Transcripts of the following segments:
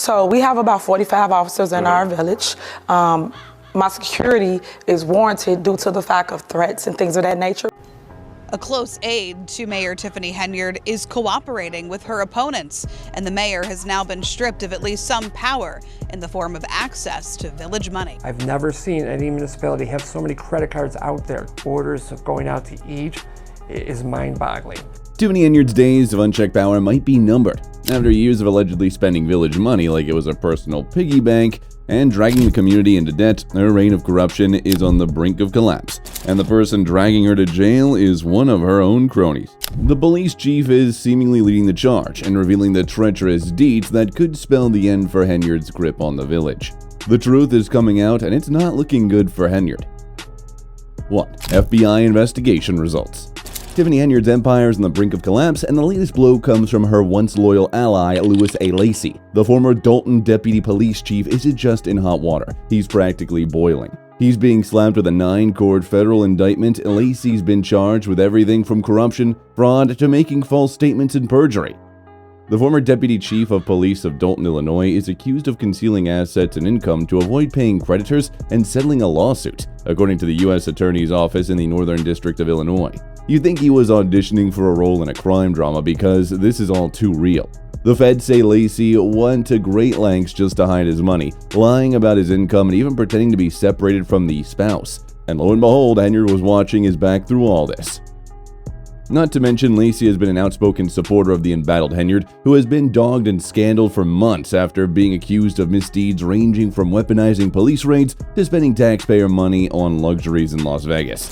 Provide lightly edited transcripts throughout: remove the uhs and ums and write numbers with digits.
So we have about 45 officers in our village. My security is warranted due to the fact of threats and things of that nature. A close aide to Mayor Tiffany Henyard is cooperating with her opponents, and the mayor has now been stripped of at least some power in the form of access to village money. I've never seen any municipality have so many credit cards out there. Orders of going out to eat is mind-boggling. Tiffany Henyard's days of unchecked power might be numbered. After years of allegedly spending village money like it was a personal piggy bank and dragging the community into debt, her reign of corruption is on the brink of collapse, and the person dragging her to jail is one of her own cronies. The police chief is seemingly leading the charge and revealing the treacherous deets that could spell the end for Henyard's grip on the village. The truth is coming out, and it's not looking good for Henyard. 1. FBI investigation results. Tiffany Henyard's empire is on the brink of collapse, and the latest blow comes from her once loyal ally, Louis A. Lacey. The former Dolton deputy police chief isn't just in hot water, he's practically boiling. He's being slapped with a 9-count federal indictment. Lacey's been charged with everything from corruption, fraud, to making false statements and perjury. The former deputy chief of police of Dolton, Illinois, is accused of concealing assets and income to avoid paying creditors and settling a lawsuit, according to the U.S. Attorney's Office in the Northern District of Illinois. You'd think he was auditioning for a role in a crime drama because this is all too real. The feds say Lacey went to great lengths just to hide his money, lying about his income and even pretending to be separated from the spouse. And lo and behold, Henyard was watching his back through all this. Not to mention, Lacey has been an outspoken supporter of the embattled Henyard, who has been dogged and scandaled for months after being accused of misdeeds ranging from weaponizing police raids to spending taxpayer money on luxuries in Las Vegas.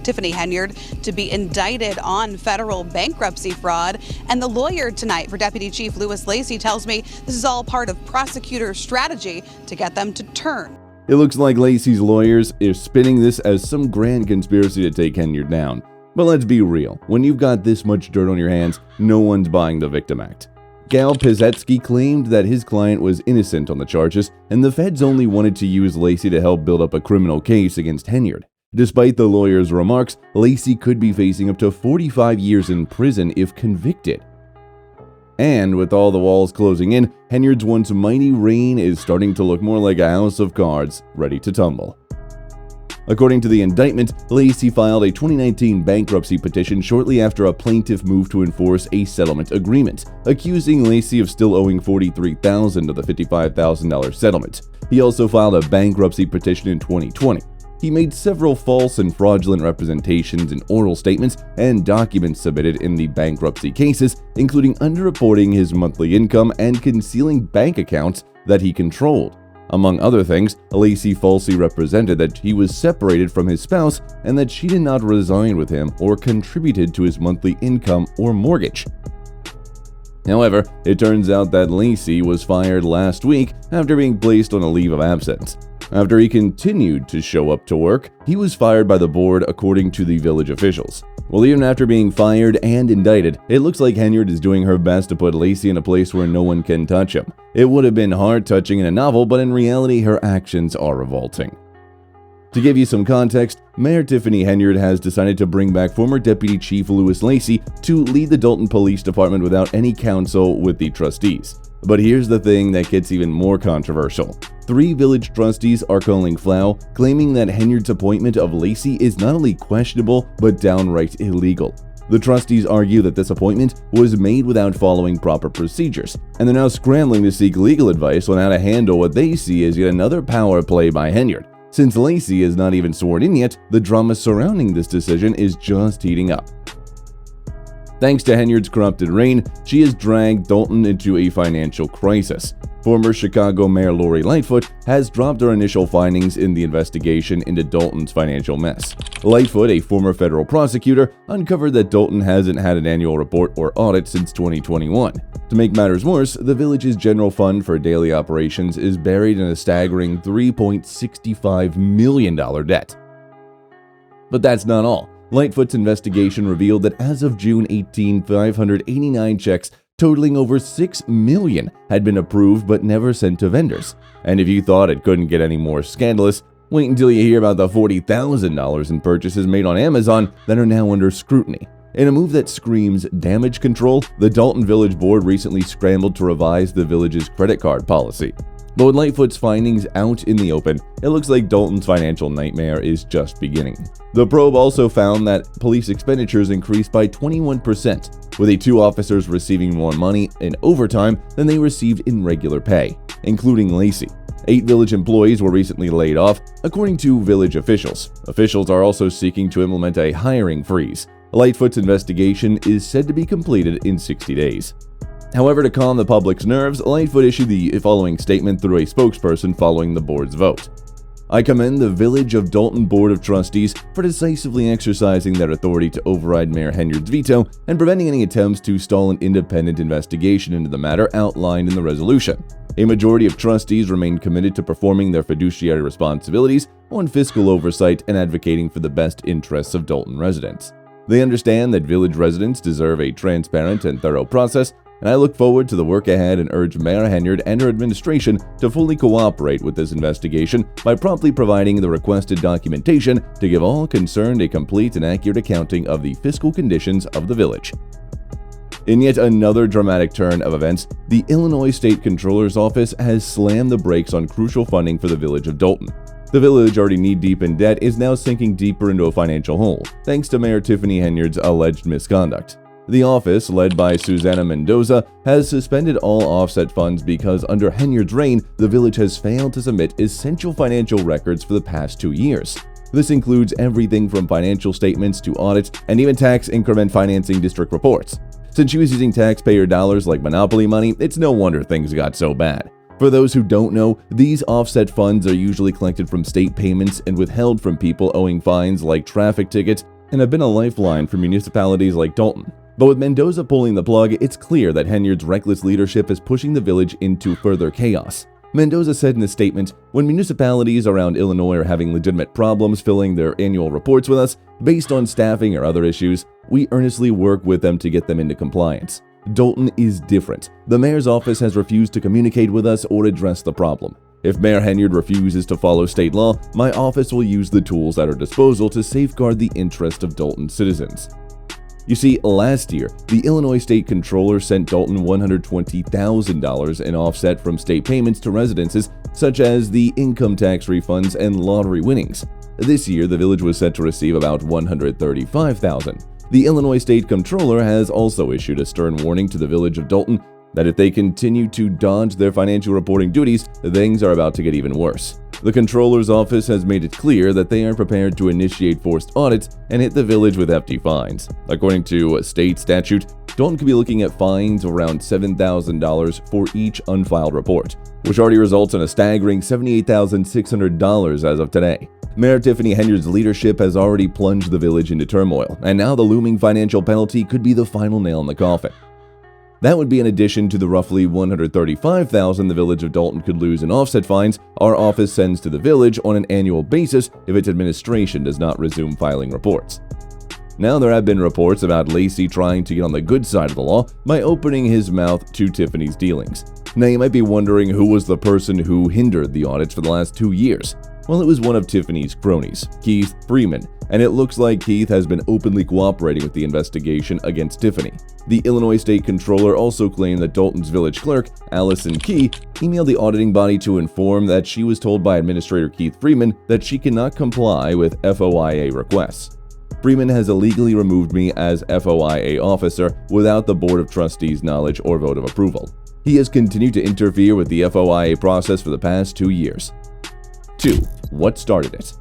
Tiffany Henyard to be indicted on federal bankruptcy fraud, and the lawyer tonight for Deputy Chief Louis Lacey tells me this is all part of prosecutors' strategy to get them to turn. It looks like Lacey's lawyers are spinning this as some grand conspiracy to take Henyard down. But let's be real, when you've got this much dirt on your hands, no one's buying the victim act. Gal Pizetsky claimed that his client was innocent on the charges, and the feds only wanted to use Lacey to help build up a criminal case against Henyard. Despite the lawyer's remarks, Lacey could be facing up to 45 years in prison if convicted. And with all the walls closing in, Henyard's once mighty reign is starting to look more like a house of cards ready to tumble. According to the indictment, Lacey filed a 2019 bankruptcy petition shortly after a plaintiff moved to enforce a settlement agreement, accusing Lacey of still owing $43,000 of the $55,000 settlement. He also filed a bankruptcy petition in 2020. He made several false and fraudulent representations in oral statements and documents submitted in the bankruptcy cases, including underreporting his monthly income and concealing bank accounts that he controlled. Among other things, Lacey falsely represented that he was separated from his spouse and that she did not reside with him or contributed to his monthly income or mortgage. However, it turns out that Lacey was fired last week after being placed on a leave of absence. After he continued to show up to work, he was fired by the board, according to the village officials. Well, even after being fired and indicted, it looks like Henyard is doing her best to put Lacey in a place where no one can touch him. It would have been heart-touching in a novel, but in reality, her actions are revolting. To give you some context, Mayor Tiffany Henyard has decided to bring back former Deputy Chief Louis Lacey to lead the Dolton Police Department without any counsel with the trustees. But here's the thing that gets even more controversial. 3 village trustees are calling foul, claiming that Henyard's appointment of Lacey is not only questionable, but downright illegal. The trustees argue that this appointment was made without following proper procedures, and they're now scrambling to seek legal advice on how to handle what they see as yet another power play by Henyard. Since Lacey is not even sworn in yet, the drama surrounding this decision is just heating up. Thanks to Henyard's corrupted reign, she has dragged Dolton into a financial crisis. Former Chicago Mayor Lori Lightfoot has dropped her initial findings in the investigation into Dolton's financial mess. Lightfoot, a former federal prosecutor, uncovered that Dolton hasn't had an annual report or audit since 2021. To make matters worse, the village's general fund for daily operations is buried in a staggering $3.65 million debt. But that's not all. Lightfoot's investigation revealed that as of June 18, 589 checks totaling over $6 million had been approved but never sent to vendors. And if you thought it couldn't get any more scandalous, wait until you hear about the $40,000 in purchases made on Amazon that are now under scrutiny. In a move that screams damage control, the Dolton Village Board recently scrambled to revise the village's credit card policy. But with Lightfoot's findings out in the open, it looks like Dolton's financial nightmare is just beginning. The probe also found that police expenditures increased by 21%, with 2 officers receiving more money in overtime than they received in regular pay, including Lacey. 8 village employees were recently laid off, according to village officials. Officials are also seeking to implement a hiring freeze. Lightfoot's investigation is said to be completed in 60 days. However, to calm the public's nerves, Lightfoot issued the following statement through a spokesperson following the board's vote. I commend the Village of Dolton Board of Trustees for decisively exercising their authority to override Mayor Henyard's veto and preventing any attempts to stall an independent investigation into the matter outlined in the resolution. A majority of trustees remain committed to performing their fiduciary responsibilities on fiscal oversight and advocating for the best interests of Dolton residents. They understand that village residents deserve a transparent and thorough process, and I look forward to the work ahead and urge Mayor Henyard and her administration to fully cooperate with this investigation by promptly providing the requested documentation to give all concerned a complete and accurate accounting of the fiscal conditions of the village. In yet another dramatic turn of events, the Illinois State Comptroller's Office has slammed the brakes on crucial funding for the village of Dolton. The village, already knee-deep in debt, is now sinking deeper into a financial hole, thanks to Mayor Tiffany Henyard's alleged misconduct. The office, led by Susana Mendoza, has suspended all offset funds because under Henyard's reign, the village has failed to submit essential financial records for the past 2 years. This includes everything from financial statements to audits and even tax increment financing district reports. Since she was using taxpayer dollars like monopoly money, it's no wonder things got so bad. For those who don't know, these offset funds are usually collected from state payments and withheld from people owing fines like traffic tickets and have been a lifeline for municipalities like Dolton. But with Mendoza pulling the plug, it's clear that Henyard's reckless leadership is pushing the village into further chaos. Mendoza said in a statement, "When municipalities around Illinois are having legitimate problems filling their annual reports with us, based on staffing or other issues, we earnestly work with them to get them into compliance. Dolton is different. The mayor's office has refused to communicate with us or address the problem. If Mayor Henyard refuses to follow state law, my office will use the tools at our disposal to safeguard the interest of Dolton citizens." You see, last year, the Illinois State Comptroller sent Dolton $120,000 in offset from state payments to residences, such as the income tax refunds and lottery winnings. This year, the village was set to receive about $135,000. The Illinois State Comptroller has also issued a stern warning to the village of Dolton that if they continue to dodge their financial reporting duties, things are about to get even worse. The Comptroller's office has made it clear that they are prepared to initiate forced audits and hit the village with hefty fines. According to state statute, Dolton could be looking at fines of around $7,000 for each unfiled report, which already results in a staggering $78,600 as of today. Mayor Tiffany Henyard's leadership has already plunged the village into turmoil, and now the looming financial penalty could be the final nail in the coffin. That would be in addition to the roughly $135,000 the village of Dolton could lose in offset fines our office sends to the village on an annual basis if its administration does not resume filing reports. Now there have been reports about Lacey trying to get on the good side of the law by opening his mouth to Tiffany's dealings. Now you might be wondering who was the person who hindered the audits for the last 2 years. Well, it was one of Tiffany's cronies, Keith Freeman, and it looks like Keith has been openly cooperating with the investigation against Tiffany. The Illinois State Comptroller also claimed that Dolton's village clerk, Allison Key, emailed the auditing body to inform that she was told by Administrator Keith Freeman that she cannot comply with FOIA requests. Freeman has illegally removed me as FOIA officer without the Board of Trustees' knowledge or vote of approval. He has continued to interfere with the FOIA process for the past 2 years. 2. What started it?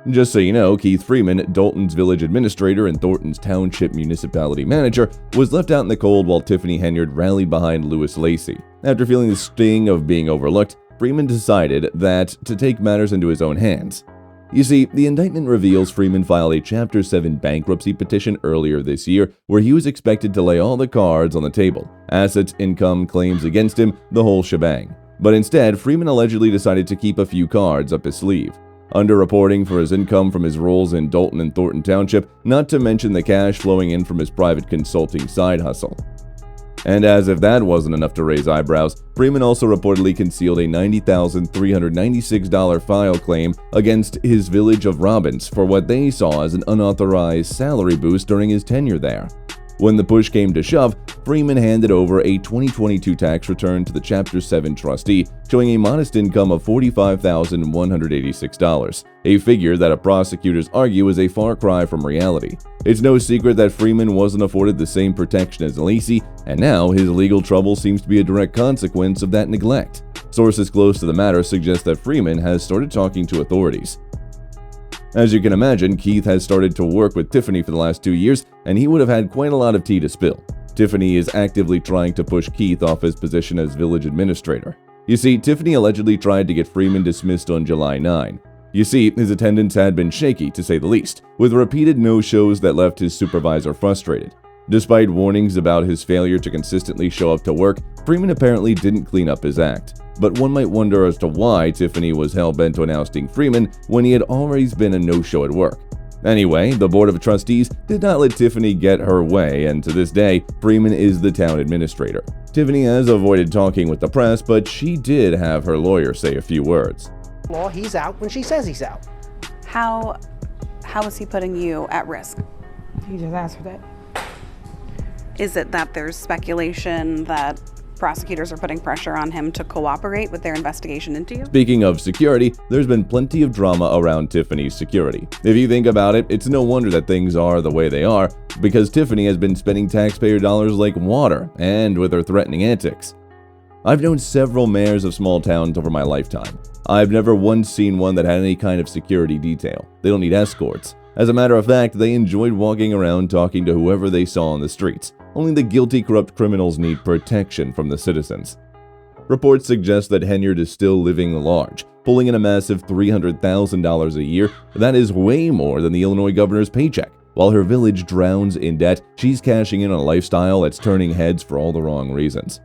Just so you know, Keith Freeman, Dolton's village administrator and Thornton's township municipality manager, was left out in the cold while Tiffany Henyard rallied behind Lewis Lacey. After feeling the sting of being overlooked, Freeman decided that to take matters into his own hands. You see, the indictment reveals Freeman filed a Chapter 7 bankruptcy petition earlier this year where he was expected to lay all the cards on the table, assets, income, claims against him, the whole shebang. But instead, Freeman allegedly decided to keep a few cards up his sleeve. Underreporting for his income from his roles in Dolton and Thornton Township, not to mention the cash flowing in from his private consulting side hustle. And as if that wasn't enough to raise eyebrows, Freeman also reportedly concealed a $90,396 file claim against his village of Robbins for what they saw as an unauthorized salary boost during his tenure there. When the push came to shove, Freeman handed over a 2022 tax return to the Chapter 7 trustee, showing a modest income of $45,186, a figure that prosecutors argue is a far cry from reality. It's no secret that Freeman wasn't afforded the same protection as Lacey, and now his legal trouble seems to be a direct consequence of that neglect. Sources close to the matter suggest that Freeman has started talking to authorities. As you can imagine, Keith has started to work with Tiffany for the last 2 years, and he would have had quite a lot of tea to spill. Tiffany is actively trying to push Keith off his position as village administrator. You see, Tiffany allegedly tried to get Freeman dismissed on July 9. You see, his attendance had been shaky, to say the least, with repeated no-shows that left his supervisor frustrated. Despite warnings about his failure to consistently show up to work, Freeman apparently didn't clean up his act. But one might wonder as to why Tiffany was hell-bent on ousting Freeman when he had always been a no-show at work. Anyway, the Board of Trustees did not let Tiffany get her way, and to this day, Freeman is the town administrator. Tiffany has avoided talking with the press, but she did have her lawyer say a few words. Law, he's out when she says he's out. How is he putting you at risk? You just answered that. Is it that there's speculation that prosecutors are putting pressure on him to cooperate with their investigation into you? Speaking of security, there's been plenty of drama around Tiffany's security. If you think about it, it's no wonder that things are the way they are, because Tiffany has been spending taxpayer dollars like water, and with her threatening antics. I've known several mayors of small towns over my lifetime. I've never once seen one that had any kind of security detail. They don't need escorts. As a matter of fact, they enjoyed walking around talking to whoever they saw on the streets. Only the guilty, corrupt criminals need protection from the citizens. Reports suggest that Henyard is still living large, pulling in a massive $300,000 a year. That is way more than the Illinois governor's paycheck. While her village drowns in debt, she's cashing in on a lifestyle that's turning heads for all the wrong reasons.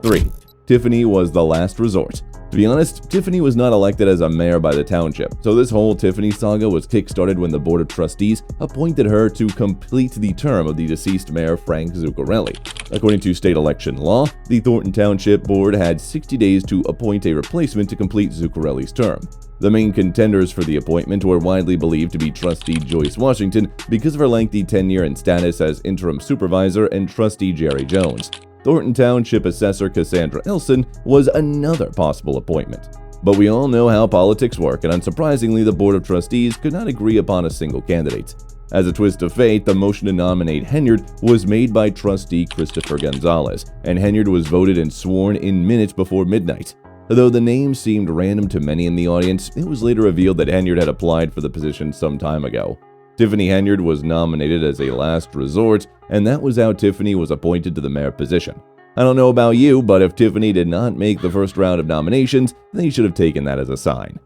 3. Tiffany was the last resort. To be honest, Tiffany was not elected as a mayor by the township, so this whole Tiffany saga was kick-started when the Board of Trustees appointed her to complete the term of the deceased mayor Frank Zuccarelli. According to state election law, the Dolton Township Board had 60 days to appoint a replacement to complete Zuccarelli's term. The main contenders for the appointment were widely believed to be Trustee Joyce Washington because of her lengthy tenure and status as interim supervisor, and Trustee Jerry Jones. Dolton Township Assessor Cassandra Elson was another possible appointment. But we all know how politics work, and unsurprisingly, the Board of Trustees could not agree upon a single candidate. As a twist of fate, the motion to nominate Henyard was made by Trustee Christopher Gonzalez, and Henyard was voted and sworn in minutes before midnight. Though the name seemed random to many in the audience, it was later revealed that Henyard had applied for the position some time ago. Tiffany Henyard was nominated as a last resort, and that was how Tiffany was appointed to the mayor position. I don't know about you, but if Tiffany did not make the first round of nominations, they should have taken that as a sign.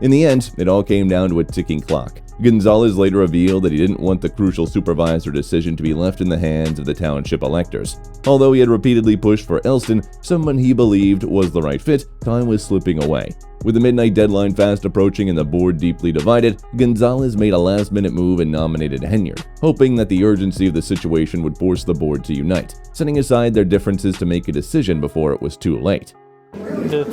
In the end, it all came down to a ticking clock. Gonzalez later revealed that he didn't want the crucial supervisor decision to be left in the hands of the township electors. Although he had repeatedly pushed for Elston, someone he believed was the right fit, time was slipping away. With the midnight deadline fast approaching and the board deeply divided, Gonzalez made a last-minute move and nominated Henyard, hoping that the urgency of the situation would force the board to unite, setting aside their differences to make a decision before it was too late. The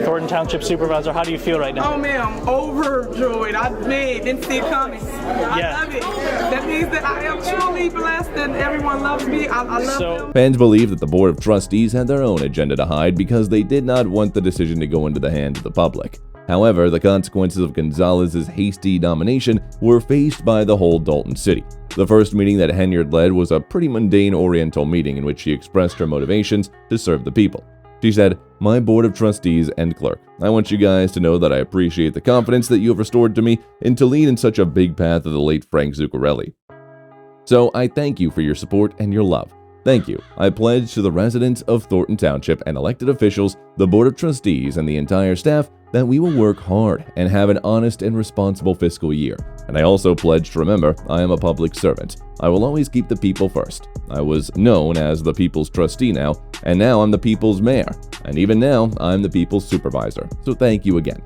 Thornton Township Supervisor, how do you feel right now? Oh man, I'm overjoyed. Didn't see it coming. I love it. That means that I am truly blessed and everyone loves me. I love them. Fans believe that the Board of Trustees had their own agenda to hide because they did not want the decision to go into the hands of the public. However, the consequences of Gonzalez's hasty nomination were faced by the whole Dolton city. The first meeting that Henyard led was a pretty mundane Oriental meeting in which she expressed her motivations to serve the people. She said, "My Board of Trustees and clerk, I want you guys to know that I appreciate the confidence that you have restored to me and to lead in such a big path of the late Frank Zuccarelli. So I thank you for your support and your love. Thank you. I pledge to the residents of Thornton Township and elected officials, the Board of Trustees, and the entire staff that we will work hard and have an honest and responsible fiscal year. And I also pledge to remember I am a public servant. I will always keep the people first. I was known as the people's trustee now, and now I'm the people's mayor. And even now, I'm the people's supervisor. So thank you again."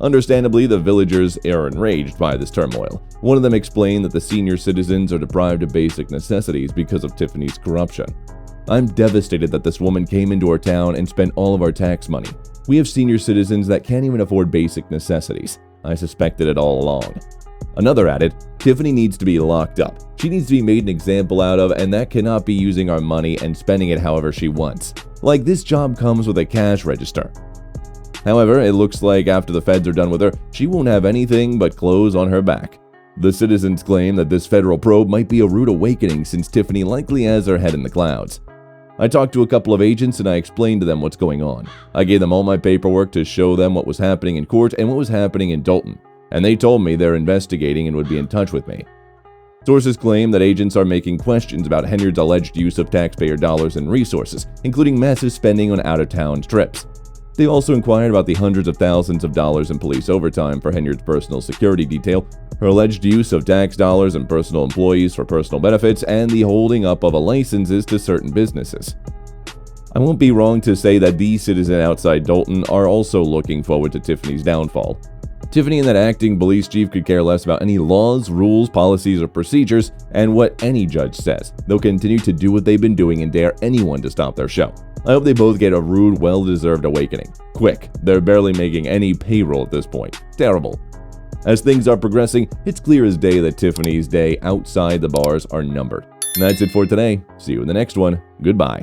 Understandably, the villagers are enraged by this turmoil. One of them explained that the senior citizens are deprived of basic necessities because of Tiffany's corruption. I'm devastated that this woman came into our town and spent all of our tax money. We have senior citizens that can't even afford basic necessities. I suspected it all along." Another added, "Tiffany needs to be locked up. She needs to be made an example out of, and that cannot be using our money and spending it however she wants. Like, this job comes with a cash register." However, it looks like after the feds are done with her, she won't have anything but clothes on her back. The citizens claim that this federal probe might be a rude awakening since Tiffany likely has her head in the clouds. I talked to a couple of agents and I explained to them what's going on. I gave them all my paperwork to show them what was happening in court and what was happening in Dolton, and they told me they're investigating and would be in touch with me. Sources claim that agents are making questions about Henyard's alleged use of taxpayer dollars and resources, including massive spending on out-of-town trips. They also inquired about the hundreds of thousands of dollars in police overtime for Henyard's personal security detail, her alleged use of tax dollars and personal employees for personal benefits, and the holding up of licenses to certain businesses. I won't be wrong to say that these citizens outside Dolton are also looking forward to Tiffany's downfall. Tiffany and that acting police chief could care less about any laws, rules, policies, or procedures, and what any judge says. They'll continue to do what they've been doing and dare anyone to stop their show. I hope they both get a rude, well-deserved awakening. Quick, they're barely making any payroll at this point. Terrible. As things are progressing, it's clear as day that Tiffany's day outside the bars are numbered. And that's it for today. See you in the next one. Goodbye.